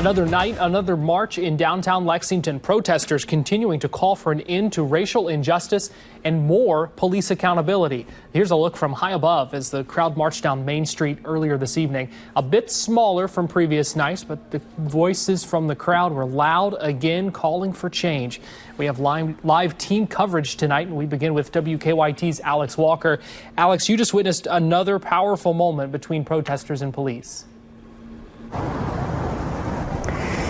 Another night, another march in downtown Lexington. Protesters continuing to call for an end to racial injustice and more police accountability. Here's a look from high above as the crowd marched down Main Street earlier this evening. A bit smaller from previous nights, but the voices from the crowd were loud again, calling for change. We have live team coverage tonight, and we begin with WKYT's Alex Walker. Alex, you just witnessed another powerful moment between protesters and police.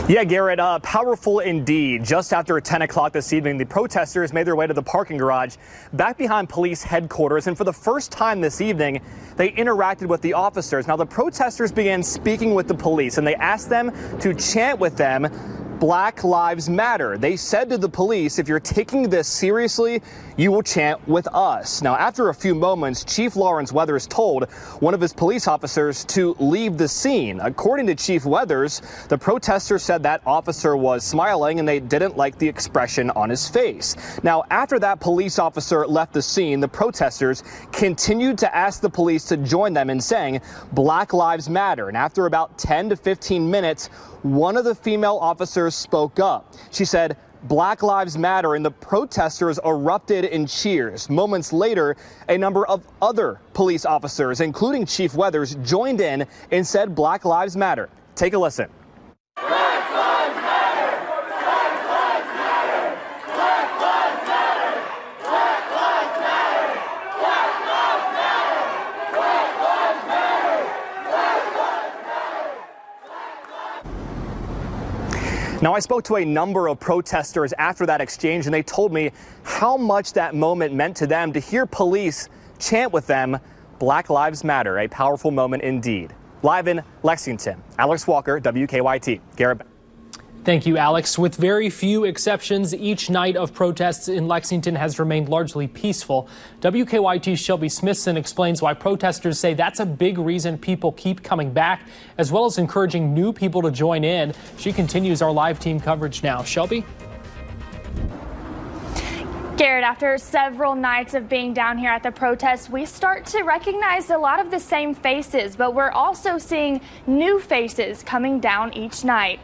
Yeah, Garrett, powerful indeed. Just after 10 o'clock this evening, the protesters made their way to the parking garage back behind police headquarters. And for the first time this evening, they interacted with the officers. Now, the protesters began speaking with the police, and they asked them to chant with them, "Black Lives Matter." They said to the police, if you're taking this seriously, you will chant with us. Now, after a few moments, Chief Lawrence Weathers told one of his police officers to leave the scene. According to Chief Weathers, the protesters said that officer was smiling and they didn't like the expression on his face. Now, after that police officer left the scene, the protesters continued to ask the police to join them in saying, "Black Lives Matter." And after about 10 to 15 minutes, one of the female officers spoke up. She said, "Black Lives Matter," and the protesters erupted in cheers. Moments later, a number of other police officers, including Chief Weathers, joined in and said, "Black Lives Matter." Take a listen. Now, I spoke to a number of protesters after that exchange, and they told me how much that moment meant to them to hear police chant with them, "Black Lives Matter," a powerful moment indeed. Live in Lexington, Alex Walker, WKYT. Garrett. Thank you, Alex. With very few exceptions, each night of protests in Lexington has remained largely peaceful. WKYT's Shelby Smithson explains why protesters say that's a big reason people keep coming back, as well as encouraging new people to join in. She continues our live team coverage now. Shelby? Garrett, after several nights of being down here at the protests, we start to recognize a lot of the same faces, but we're also seeing new faces coming down each night.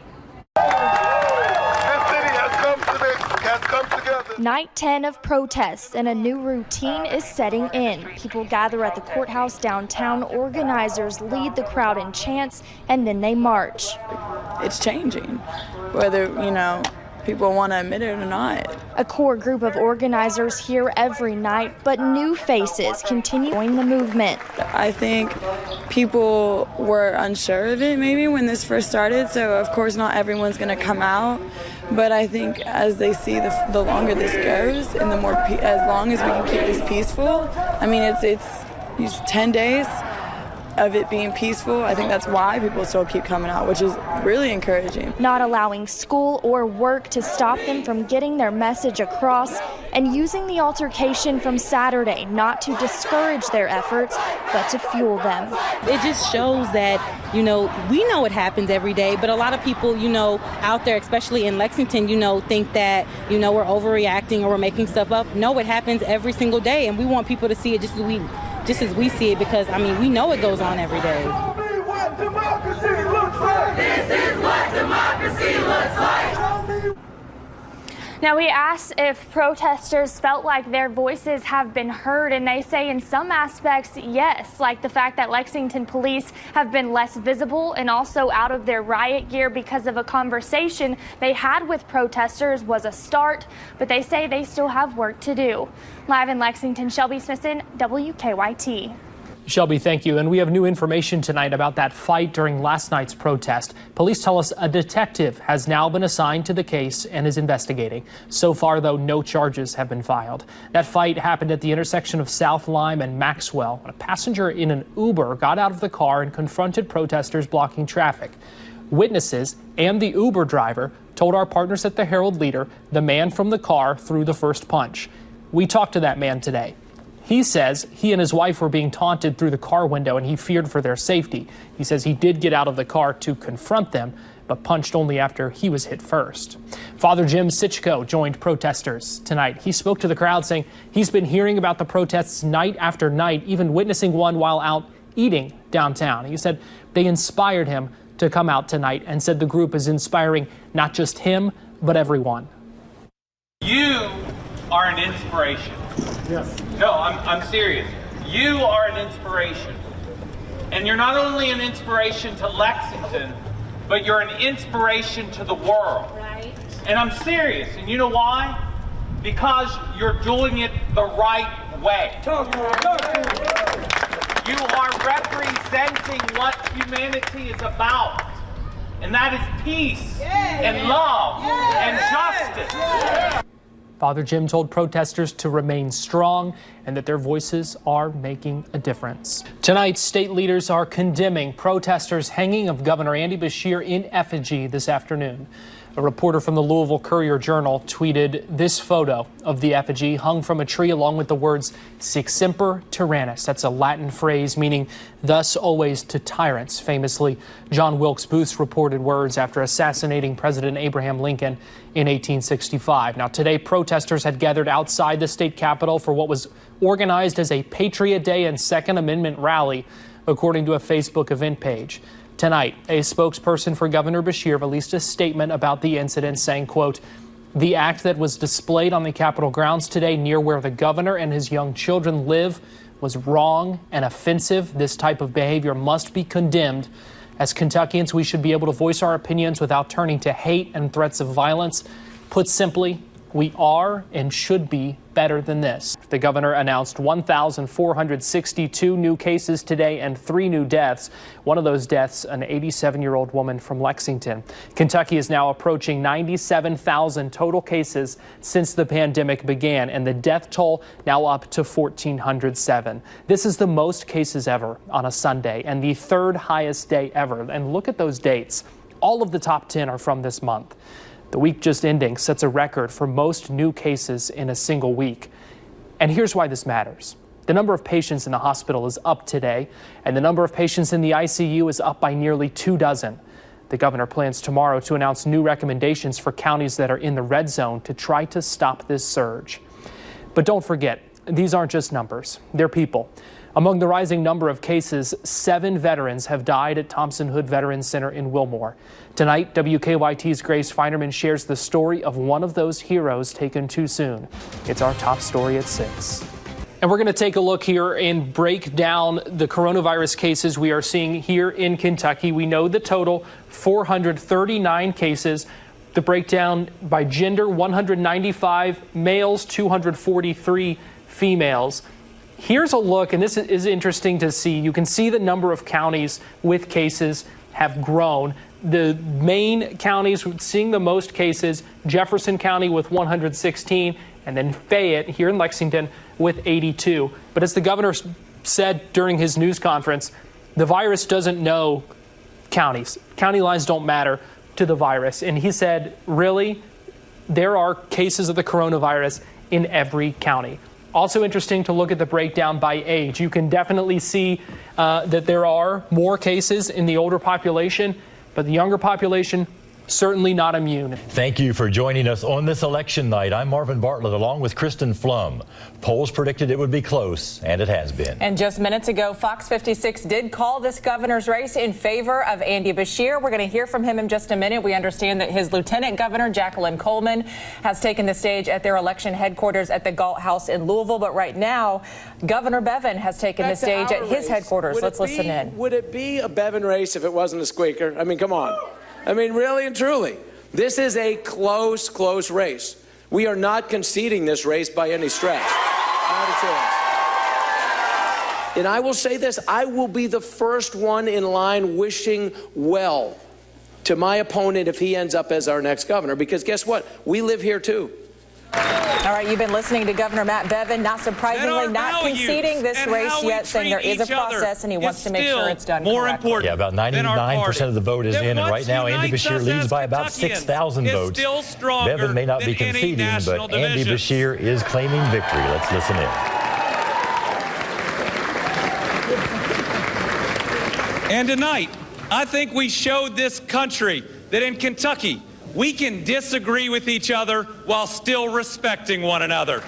This city has come together. Night 10 of protests and a new routine is setting in. People gather at the courthouse downtown. Organizers lead the crowd in chants and then they march. It's changing, whether, people want to admit it or not. A core group of organizers here every night, but new faces continue the movement. I think people were unsure of it maybe when this first started, so of course not everyone's going to come out. But I think as they see the longer this goes and the more as long as we can keep this peaceful, it's 10 days of it being peaceful. I think that's why people still keep coming out, which is really encouraging. Not allowing school or work to stop them from getting their message across, and using the altercation from Saturday not to discourage their efforts, but to fuel them. It just shows that, we know it happens every day, but a lot of people, out there, especially in Lexington, think that, we're overreacting or we're making stuff up. No, it happens every single day, and we want people to see it just as we see it, because we know it goes on every day. This is what democracy looks like. Now, we asked if protesters felt like their voices have been heard, and they say in some aspects, yes, like the fact that Lexington police have been less visible and also out of their riot gear because of a conversation they had with protesters was a start, but they say they still have work to do. Live in Lexington, Shelby Smithson, WKYT. Shelby, thank you. And we have new information tonight about that fight during last night's protest. Police tell us a detective has now been assigned to the case and is investigating. So far, though, no charges have been filed. That fight happened at the intersection of South Lime and Maxwell when a passenger in an Uber got out of the car and confronted protesters blocking traffic. Witnesses and the Uber driver told our partners at the Herald Leader the man from the car threw the first punch. We talked to that man today. He says he and his wife were being taunted through the car window and he feared for their safety. He says he did get out of the car to confront them, but punched only after he was hit first. Father Jim Sitchko joined protesters tonight. He spoke to the crowd saying he's been hearing about the protests night after night, even witnessing one while out eating downtown. He said they inspired him to come out tonight and said the group is inspiring not just him, but everyone. You are an inspiration. Yes. No, I'm serious. You are an inspiration. And you're not only an inspiration to Lexington, but you're an inspiration to the world. Right. And I'm serious. And you know why? Because you're doing it the right way. You are representing what humanity is about. And that is peace and love and justice. Father Jim told protesters to remain strong and that their voices are making a difference. Tonight, state leaders are condemning protesters' hanging of Governor Andy Beshear in effigy this afternoon. A reporter from the Louisville Courier-Journal tweeted this photo of the effigy hung from a tree along with the words "Sic Semper Tyrannis." That's a Latin phrase meaning "thus always to tyrants." Famously, John Wilkes Booth's reported words after assassinating President Abraham Lincoln in 1865. Now, today, protesters had gathered outside the state capitol for what was organized as a Patriot Day and Second Amendment rally, according to a Facebook event page. Tonight, a spokesperson for Governor Beshear released a statement about the incident saying, quote, "The act that was displayed on the Capitol grounds today near where the governor and his young children live was wrong and offensive. This type of behavior must be condemned. As Kentuckians, we should be able to voice our opinions without turning to hate and threats of violence. Put simply, we are and should be better than this." The governor announced 1,462 new cases today and 3 new deaths. One of those deaths, an 87-year-old woman from Lexington. Kentucky is now approaching 97,000 total cases since the pandemic began, and the death toll now up to 1,407. This is the most cases ever on a Sunday and the 3rd highest day ever. And look at those dates. All of the top 10 are from this month. The week just ending sets a record for most new cases in a single week. And here's why this matters. The number of patients in the hospital is up today, and the number of patients in the ICU is up by nearly 24. The governor plans tomorrow to announce new recommendations for counties that are in the red zone to try to stop this surge. But don't forget, these aren't just numbers, they're people. Among the rising number of cases, 7 veterans have died at Thompson Hood Veterans Center in Wilmore. Tonight, WKYT's Grace Feinerman shares the story of one of those heroes taken too soon. It's our top story at 6. And we're going to take a look here and break down the coronavirus cases we are seeing here in Kentucky. We know the total, 439 cases. The breakdown by gender, 195 males, 243 females. Here's a look, and this is interesting to see. You can see the number of counties with cases have grown. The main counties seeing the most cases, Jefferson County with 116, and then Fayette here in Lexington with 82. But as the governor said during his news conference, the virus doesn't know counties. County lines don't matter to the virus. And he said, really, there are cases of the coronavirus in every county. Also interesting to look at the breakdown by age. You can definitely see that there are more cases in the older population, but the younger population certainly not immune. Thank you for joining us on this election night. I'm Marvin Bartlett along with Kristen Flum. Polls predicted it would be close, and it has been. And just minutes ago, Fox 56 did call this governor's race in favor of Andy Beshear. We're going to hear from him in just a minute. We understand that his lieutenant governor, Jacqueline Coleman, has taken the stage at their election headquarters at the Galt House in Louisville. But right now, Governor Bevin has taken the stage at his headquarters. Let's listen in. Would it be a Bevin race if it wasn't a squeaker? I mean, come on. I mean, really and truly, this is a close race. We are not conceding this race by any stretch. Not a chance. And I will say this, I will be the first one in line wishing well to my opponent if he ends up as our next governor, because guess what? We live here too. All right, you've been listening to Governor Matt Bevin, not surprisingly, not conceding this race yet, saying there is a process and he wants to make sure it's done correctly. Yeah, about 99% of the vote is in, and right now Andy Beshear leads by about 6,000 votes. Bevin may not be conceding, but Andy Beshear is claiming victory. Let's listen in. And tonight, I think we showed this country that in Kentucky, we can disagree with each other while still respecting one another.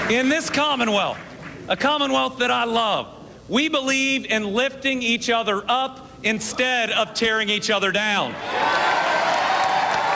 In this Commonwealth, a Commonwealth that I love, we believe in lifting each other up instead of tearing each other down.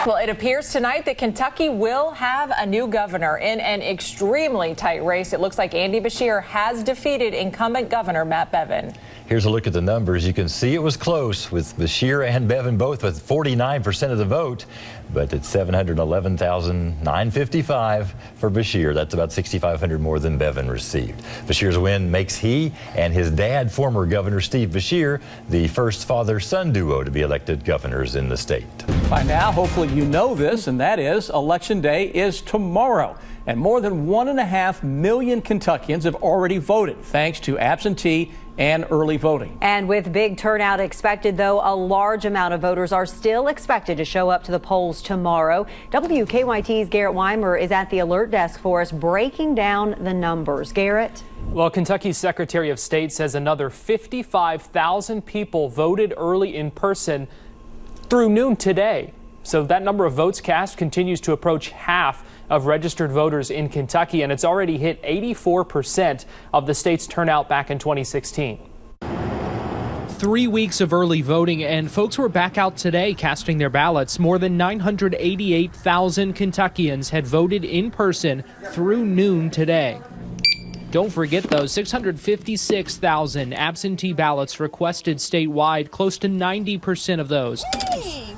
Well, it appears tonight that Kentucky will have a new governor in an extremely tight race. It looks like Andy Beshear has defeated incumbent Governor Matt Bevin. Here's a look at the numbers. You can see it was close with Beshear and Bevin both with 49% of the vote, but it's 711,955 for Beshear. That's about 6,500 more than Bevin received. Beshear's win makes he and his dad, former Governor Steve Beshear, the first father-son duo to be elected governors in the state. By now, hopefully you know this, and that is Election Day is tomorrow. And more than 1.5 million Kentuckians have already voted, thanks to absentee and early voting. And with big turnout expected, though, a large amount of voters are still expected to show up to the polls tomorrow. WKYT's Garrett Weimer is at the alert desk for us, breaking down the numbers. Garrett? Well, Kentucky's Secretary of State says another 55,000 people voted early in person through noon today. So that number of votes cast continues to approach half of registered voters in Kentucky, and it's already hit 84% of the state's turnout back in 2016. 3 weeks of early voting, and folks were back out today casting their ballots. More than 988,000 Kentuckians had voted in person through noon today. Don't forget, though, 656,000 absentee ballots requested statewide. Close to 90% of those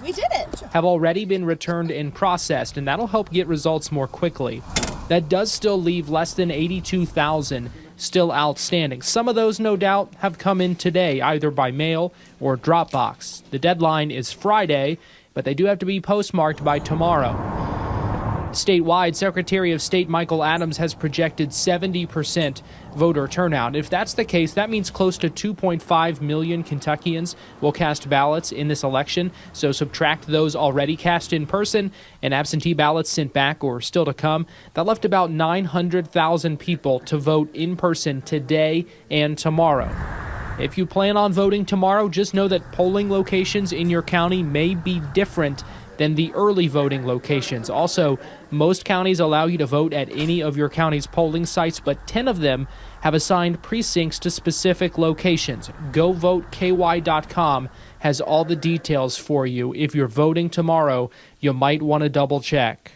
we did it. Have already been returned and processed, and that'll help get results more quickly. That does still leave less than 82,000 still outstanding. Some of those, no doubt, have come in today, either by mail or drop box. The deadline is Friday, but they do have to be postmarked by tomorrow. Statewide, Secretary of State Michael Adams has projected 70% voter turnout. If that's the case, that means close to 2.5 million Kentuckians will cast ballots in this election. So subtract those already cast in person and absentee ballots sent back or still to come. That left about 900,000 people to vote in person today and tomorrow. If you plan on voting tomorrow, just know that polling locations in your county may be different than the early voting locations. Also, most counties allow you to vote at any of your county's polling sites, but 10 of them have assigned precincts to specific locations. GoVoteKY.com has all the details for you. If you're voting tomorrow, you might want to double check.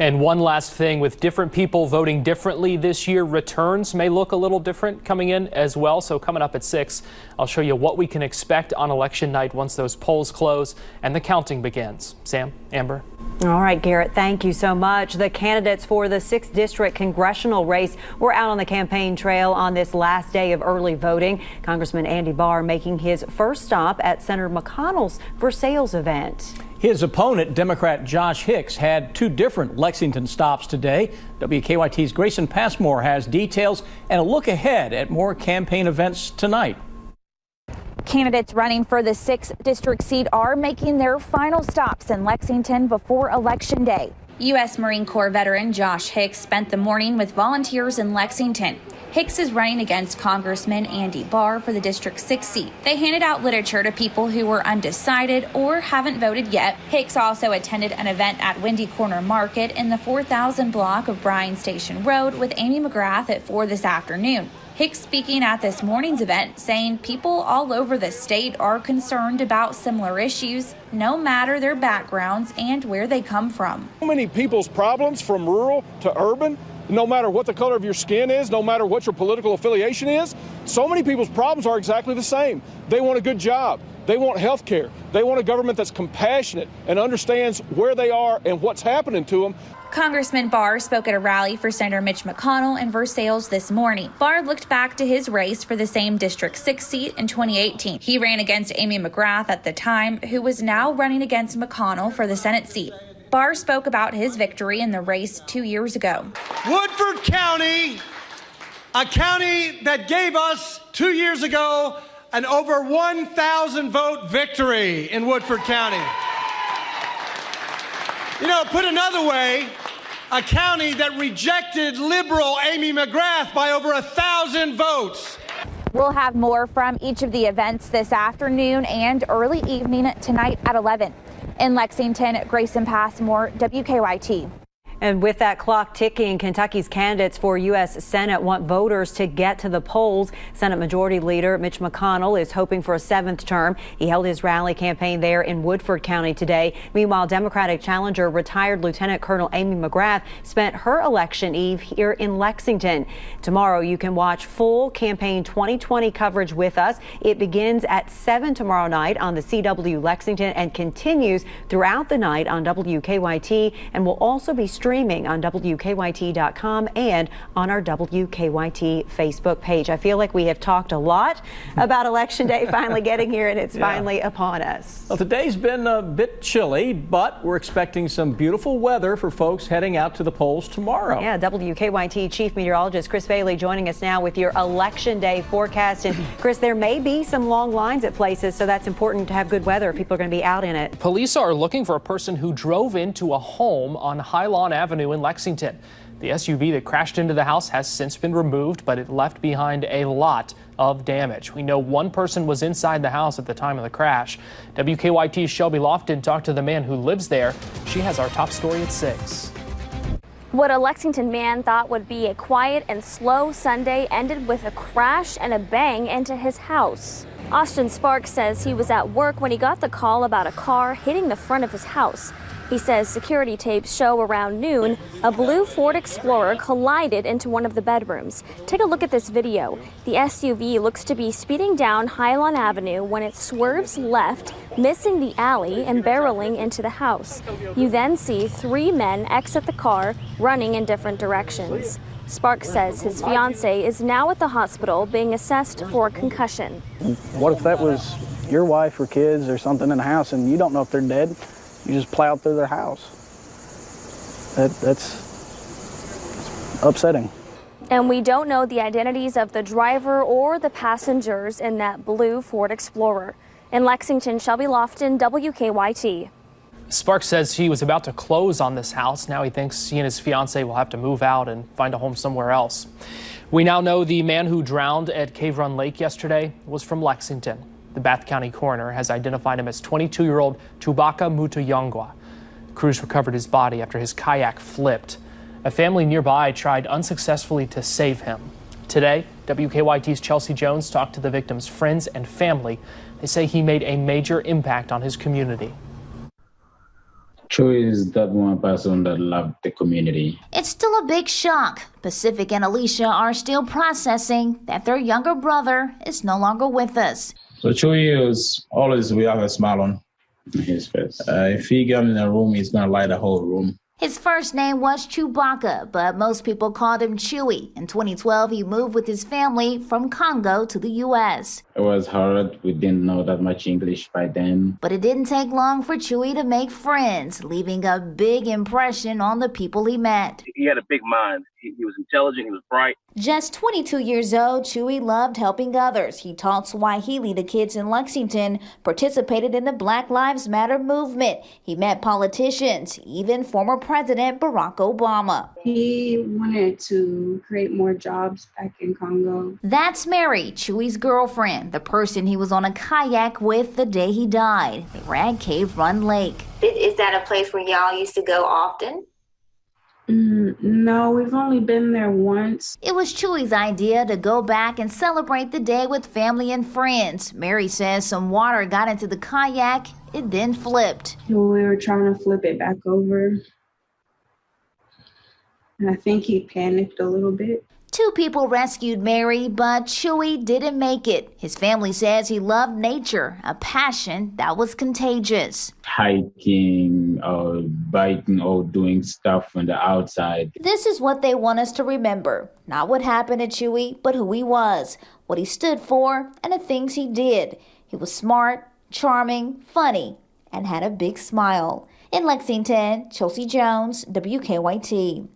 And one last thing, with different people voting differently this year, returns may look a little different coming in as well. So coming up at 6, I'll show you what we can expect on election night once those polls close and the counting begins. Sam, Amber. All right, Garrett, thank you so much. The candidates for the 6th District congressional race were out on the campaign trail on this last day of early voting. Congressman Andy Barr making his first stop at Senator McConnell's for sales event. His opponent, Democrat Josh Hicks, had 2 different Lexington stops today. WKYT's Grayson Passmore has details and a look ahead at more campaign events tonight. Candidates running for the 6th District seat are making their final stops in Lexington before Election Day. U.S. Marine Corps veteran Josh Hicks spent the morning with volunteers in Lexington. Hicks is running against Congressman Andy Barr for the District 6 seat. They handed out literature to people who were undecided or haven't voted yet. Hicks also attended an event at Windy Corner Market in the 4000 block of Bryan Station Road with Amy McGrath at 4 this afternoon. Hicks speaking at this morning's event, saying people all over the state are concerned about similar issues, no matter their backgrounds and where they come from. So many people's problems, from rural to urban, no matter what the color of your skin is, no matter what your political affiliation is, so many people's problems are exactly the same. They want a good job. They want health care. They want a government that's compassionate and understands where they are and what's happening to them. Congressman Barr spoke at a rally for Senator Mitch McConnell in Versailles this morning. Barr looked back to his race for the same District 6 seat in 2018. He ran against Amy McGrath at the time, who was now running against McConnell for the Senate seat. Barr spoke about his victory in the race 2 years ago. Woodford County, a county that gave us 2 years ago an over 1,000 vote victory in Woodford County. You know, put another way, a county that rejected liberal Amy McGrath by over 1,000 votes. We'll have more from each of the events this afternoon and early evening tonight at 11. In Lexington, Grayson Passmore, WKYT. And with that clock ticking, Kentucky's candidates for U.S. Senate want voters to get to the polls. Senate Majority Leader Mitch McConnell is hoping for a 7th term. He held his rally campaign there in Woodford County today. Meanwhile, Democratic challenger retired Lieutenant Colonel Amy McGrath spent her election eve here in Lexington. Tomorrow, you can watch full campaign 2020 coverage with us. It begins at 7 tomorrow night on the CW Lexington and continues throughout the night on WKYT, and will also be streaming on WKYT.com and on our WKYT Facebook page. I feel like we have talked a lot about Election Day finally getting here, and it's finally upon us. Well, today's been a bit chilly, but we're expecting some beautiful weather for folks heading out to the polls tomorrow. Yeah, WKYT Chief Meteorologist Chris Bailey joining us now with your Election Day forecast. And Chris, there may be some long lines at places, so that's important to have good weather if people are going to be out in it. Police are looking for a person who drove into a home on Highland Avenue in Lexington. The SUV that crashed into the house has since been removed, but it left behind a lot of damage. We know one person was inside the house at the time of the crash. WKYT's Shelby Lofton talked to the man who lives there. She has our top story at 6. What a Lexington man thought would be a quiet and slow Sunday ended with a crash and a bang into his house. Austin Sparks says he was at work when he got the call about a car hitting the front of his house. He says security tapes show around noon a blue Ford Explorer collided into one of the bedrooms. Take a look at this video. The SUV looks to be speeding down Highland Avenue when it swerves left, missing the alley and barreling into the house. You then see 3 men exit the car, running in different directions. Sparks says his fiancée is now at the hospital being assessed for a concussion. What if that was your wife or kids or something in the house and you don't know if they're dead? You just plowed through their house. That's upsetting. And we don't know the identities of the driver or the passengers in that blue Ford Explorer. In Lexington, Shelby Lofton, WKYT. Sparks says he was about to close on this house. Now he thinks he and his fiancée will have to move out and find a home somewhere else. We now know the man who drowned at Cave Run Lake yesterday was from Lexington. The Bath County coroner has identified him as 22-year-old Chubaka Mutuyangwa. Crews recovered his body after his kayak flipped. A family nearby tried unsuccessfully to save him. Today, WKYT's Chelsea Jones talked to the victim's friends and family. They say he made a major impact on his community. Troy is that one person that loved the community. It's still a big shock. Pacific and Alicia are still processing that their younger brother is no longer with us. So Troy is always, we have a smile on his face. If he got in a room, he's going to light the whole room. His first name was Chewbacca, but most people called him Chewy. In 2012, he moved with his family from Congo to the U.S. It was hard. We didn't know that much English by then. But it didn't take long for Chewy to make friends, leaving a big impression on the people he met. He had a big mind. He was intelligent. He was bright. Just 22 years old, Chewy loved helping others. He taught Swahili to kids in Lexington, participated in the Black Lives Matter movement. He met politicians, even former President Barack Obama. He wanted to create more jobs back in Congo. That's Mary, Chewy's girlfriend, the person he was on a kayak with the day he died. They were at Cave Run Lake. Is that a place where y'all used to go often? No, we've only been there once. It was Chewy's idea to go back and celebrate the day with family and friends. Mary says some water got into the kayak. It then flipped. We were trying to flip it back over. And I think he panicked a little bit. 2 people rescued Mary, but Chewy didn't make it. His family says he loved nature, a passion that was contagious. Hiking or biking or doing stuff on the outside. This is what they want us to remember. Not what happened to Chewy, but who he was, what he stood for, and the things he did. He was smart, charming, funny, and had a big smile. In Lexington, Chelsea Jones, WKYT.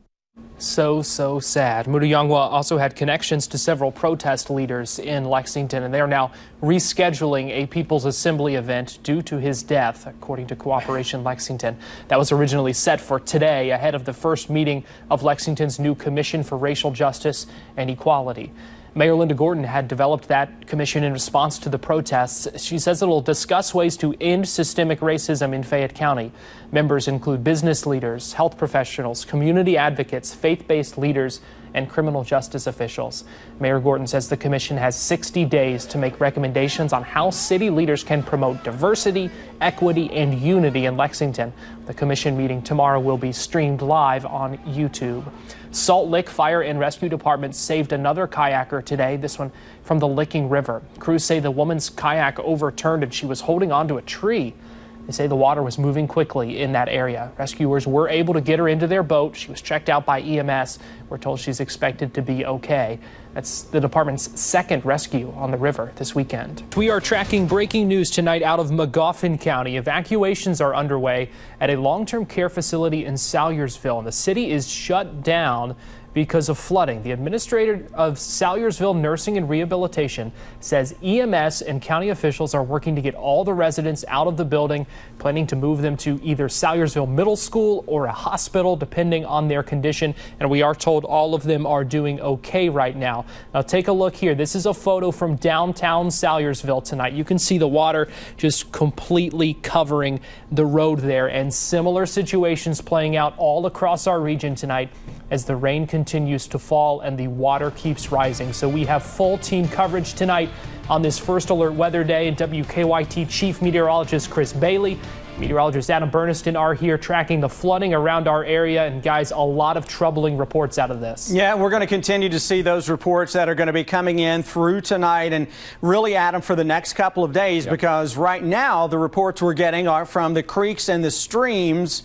So sad. Mutuyangwa also had connections to several protest leaders in Lexington, and they are now rescheduling a People's Assembly event due to his death, according to Cooperation Lexington. That was originally set for today, ahead of the first meeting of Lexington's new Commission for Racial Justice and Equality. Mayor Linda Gordon had developed that commission in response to the protests. She says it'll discuss ways to end systemic racism in Fayette County. Members include business leaders, health professionals, community advocates, faith-based leaders, and criminal justice officials. Mayor Gordon says the commission has 60 days to make recommendations on how city leaders can promote diversity, equity, and unity in Lexington. The commission meeting tomorrow will be streamed live on YouTube. Salt Lick Fire and Rescue Department saved another kayaker today, this one from the Licking River. Crews say the woman's kayak overturned and she was holding onto a tree. They say the water was moving quickly in that area. Rescuers were able to get her into their boat. She was checked out by EMS. We're told she's expected to be okay. That's the department's second rescue on the river this weekend. We are tracking breaking news tonight out of Magoffin County. Evacuations are underway at a long-term care facility in Salyersville, and the city is shut down because of flooding. The administrator of Salyersville Nursing and Rehabilitation says EMS and county officials are working to get all the residents out of the building, planning to move them to either Salyersville Middle School or a hospital, depending on their condition. And we are told all of them are doing okay right now. Now take a look here. This is a photo from downtown Salyersville tonight. You can see the water just completely covering the road there, and similar situations playing out all across our region tonight as the rain continues to fall and the water keeps rising. So we have full team coverage tonight on this First Alert Weather Day. WKYT Chief Meteorologist Chris Bailey, meteorologist Adam Burniston are here tracking the flooding around our area. And guys, a lot of troubling reports out of this. Yeah, we're going to continue to see those reports that are going to be coming in through tonight and really, Adam, for the next couple of days, because right now the reports we're getting are from the creeks and the streams.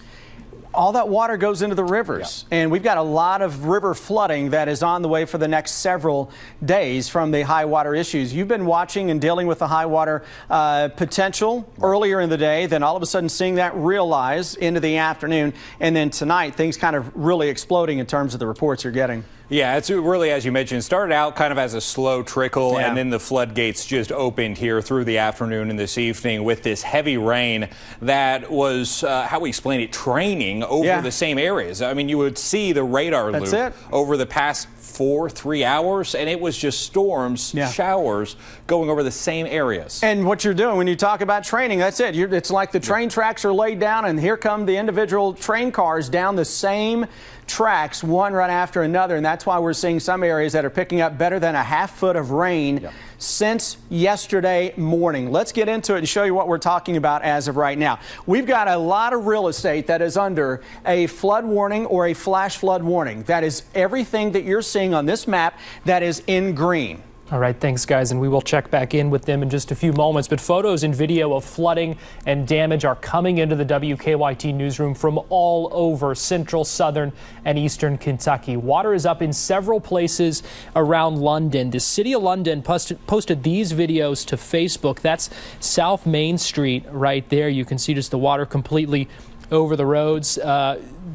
All that water goes into the rivers, and we've got a lot of river flooding that is on the way for the next several days from the high water issues. You've been watching and dealing with the high water potential earlier in the day, then all of a sudden seeing that realize into the afternoon, and then tonight things kind of really exploding in terms of the reports you're getting. Yeah, it's really, as you mentioned, started out kind of as a slow trickle, and then the floodgates just opened here through the afternoon and this evening with this heavy rain that was, how we explain it, training over the same areas. I mean, you would see the radar loop over the past 3 hours, and it was just storms, showers going over the same areas. And what you're doing when you talk about training, that's it. It's like the train tracks are laid down, and here come the individual train cars down the same tracks, one right after another, and that's why we're seeing some areas that are picking up better than a half foot of rain since yesterday morning. Let's get into it and show you what we're talking about as of right now. We've got a lot of real estate that is under a flood warning or a flash flood warning. That is everything that you're seeing on this map that is in green. All right, thanks, guys, and we will check back in with them in just a few moments. But photos and video of flooding and damage are coming into the WKYT newsroom from all over central, southern, and eastern Kentucky. Water is up in several places around London. The city of London posted these videos to Facebook. That's South Main Street right there. You can see just the water completely over the roads.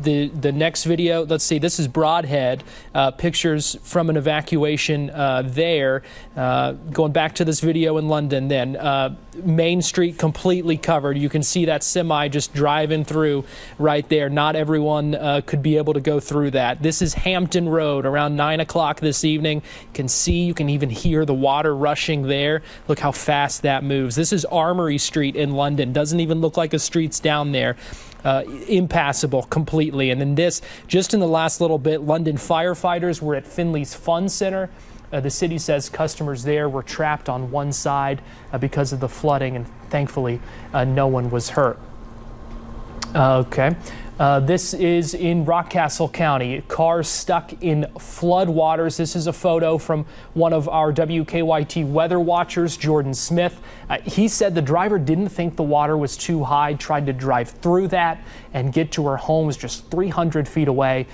The next video, let's see, this is Broadhead, pictures from an evacuation there. Going back to this video in London then, Main Street completely covered. You can see that semi just driving through right there. Not everyone could be able to go through that. This is Hampton Road around 9 o'clock this evening. You can see, you can even hear the water rushing there. Look how fast that moves. This is Armory Street in London. Doesn't even look like a street's down there. Impassable completely. And then this, just in the last little bit, London firefighters were at Finley's Fun Center. The city says customers there were trapped on one side because of the flooding, and thankfully no one was hurt. This is in Rockcastle County. Cars stuck in flood waters. This is a photo from one of our WKYT weather watchers, Jordan Smith. He said the driver didn't think the water was too high, tried to drive through that and get to her home. It was just 300 feet away.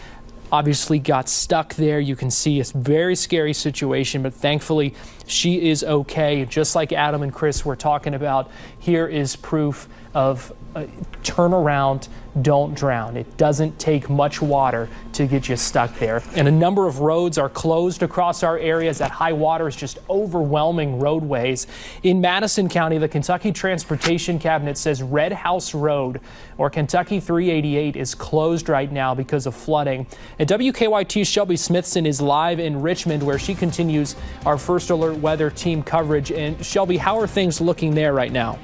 Obviously got stuck there. You can see it's a very scary situation, but thankfully she is okay. Just like Adam and Chris were talking about, here is proof of turn around, don't drown. It doesn't take much water to get you stuck there. And a number of roads are closed across our areas. That high water is just overwhelming roadways. In Madison County, the Kentucky Transportation Cabinet says Red House Road, or Kentucky 388, is closed right now because of flooding. And WKYT's Shelby Smithson is live in Richmond, where she continues our First Alert Weather team coverage. And Shelby, how are things looking there right now?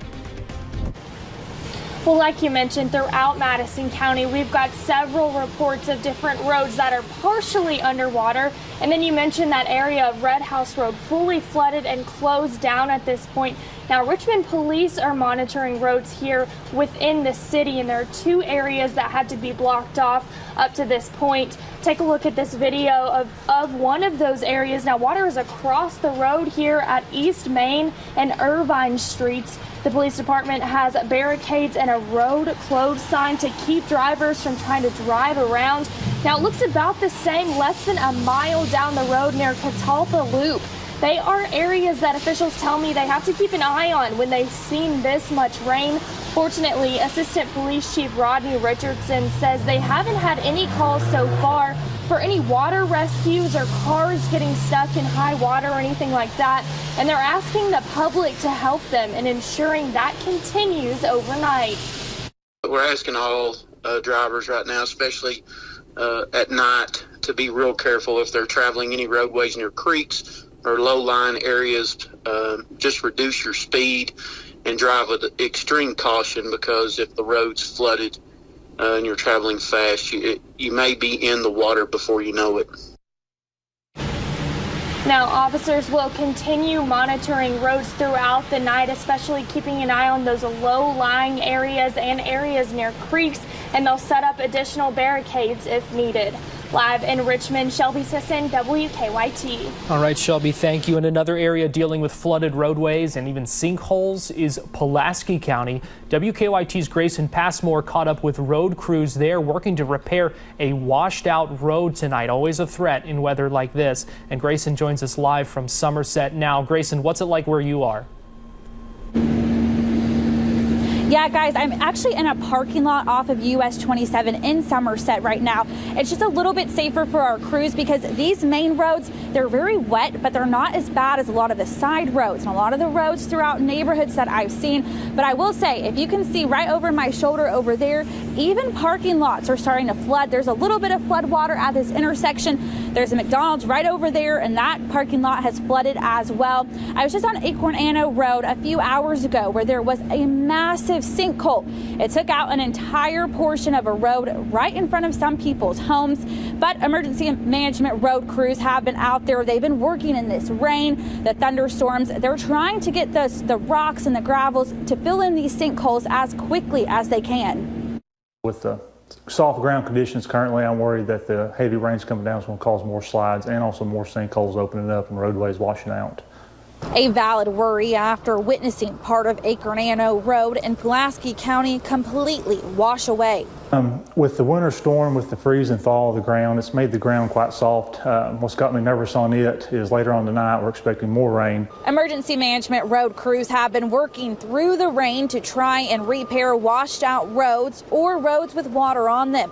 Well, like you mentioned, throughout Madison County, we've got several reports of different roads that are partially underwater. And then you mentioned that area of Red House Road fully flooded and closed down at this point. Now, Richmond police are monitoring roads here within the city, and there are 2 areas that had to be blocked off up to this point. Take a look at this video of one of those areas. Now, water is across the road here at East Main and Irvine Streets. The police department has barricades and a road closed sign to keep drivers from trying to drive around. Now, it looks about the same less than a mile down the road near Catalpa Loop. They are areas that officials tell me they have to keep an eye on when they've seen this much rain. Fortunately, Assistant Police Chief Rodney Richardson says they haven't had any calls so far for any water rescues or cars getting stuck in high water or anything like that. And they're asking the public to help them in ensuring that continues overnight. We're asking all drivers right now, especially at night, to be real careful if they're traveling any roadways near creeks or low-lying areas. Just reduce your speed and drive with extreme caution, because if the road's flooded and you're traveling fast, you may be in the water before you know it. Now, officers will continue monitoring roads throughout the night, especially keeping an eye on those low-lying areas and areas near creeks, and they'll set up additional barricades if needed. Live in Richmond, Shelby Sisson, WKYT. All right, Shelby, thank you. And another area dealing with flooded roadways and even sinkholes is Pulaski County. WKYT's Grayson Passmore caught up with road crews there working to repair a washed out road tonight. Always a threat in weather like this. And Grayson joins us live from Somerset now. Grayson, what's it like where you are? Yeah, guys, I'm actually in a parking lot off of US 27 in Somerset right now. It's just a little bit safer for our crews because these main roads, they're very wet, but they're not as bad as a lot of the side roads and a lot of the roads throughout neighborhoods that I've seen. But I will say, if you can see right over my shoulder over there, even parking lots are starting to flood. There's a little bit of flood water at this intersection. There's a McDonald's right over there, and that parking lot has flooded as well. I was just on Acorn Anno Road a few hours ago where there was a massive sinkhole. It took out an entire portion of a road right in front of some people's homes, but emergency management road crews have been out there. They've been working in this rain, the thunderstorms. They're trying to get the rocks and the gravels to fill in these sinkholes as quickly as they can. With the soft ground conditions currently, I'm worried that the heavy rains coming down is going to cause more slides and also more sinkholes opening up and roadways washing out. A valid worry after witnessing part of Acorn Anno Road in Pulaski County completely wash away. With the winter storm, with the freeze and thaw of the ground, it's made the ground quite soft. What's got me nervous on it is later on tonight we're expecting more rain. Emergency management road crews have been working through the rain to try and repair washed out roads or roads with water on them.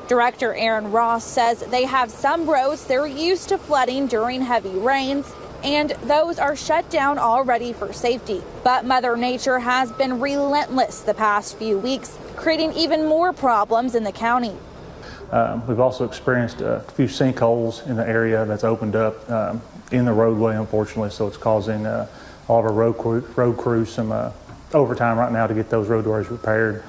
Director Aaron Ross says they have some roads they're used to flooding during heavy rains, and those are shut down already for safety. But Mother Nature has been relentless the past few weeks, creating even more problems in the county. We've also experienced a few sinkholes in the area that's opened up in the roadway, unfortunately, so it's causing all of our road crews some overtime right now to get those roadways repaired.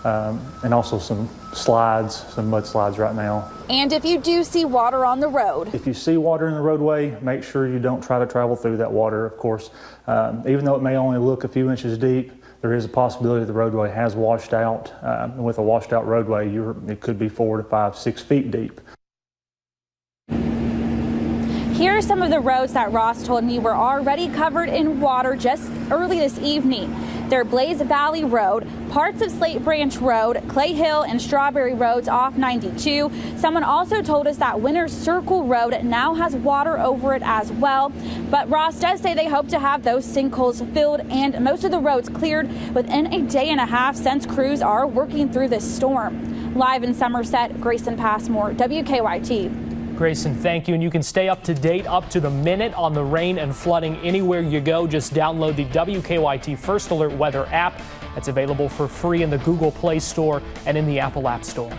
And also some slides, some mud slides right now. And if you do see water on the road. If you see water in the roadway, make sure you don't try to travel through that water, of course. Even though it may only look a few inches deep, there is a possibility the roadway has washed out. And with a washed out roadway, it could be 4 to 5, 6 feet deep. Here are some of the roads that Ross told me were already covered in water just early this evening. They're Blaze Valley Road, parts of Slate Branch Road, Clay Hill and Strawberry Roads off 92. Someone also told us that Winter's Circle Road now has water over it as well. But Ross does say they hope to have those sinkholes filled and most of the roads cleared within a day and a half since crews are working through this storm. Live in Somerset, Grayson Passmore, WKYT. Grayson, thank you. And you can stay up to date, up to the minute on the rain and flooding anywhere you go. Just download the WKYT First Alert Weather app. It's available for free in the Google Play Store and in the Apple App Store.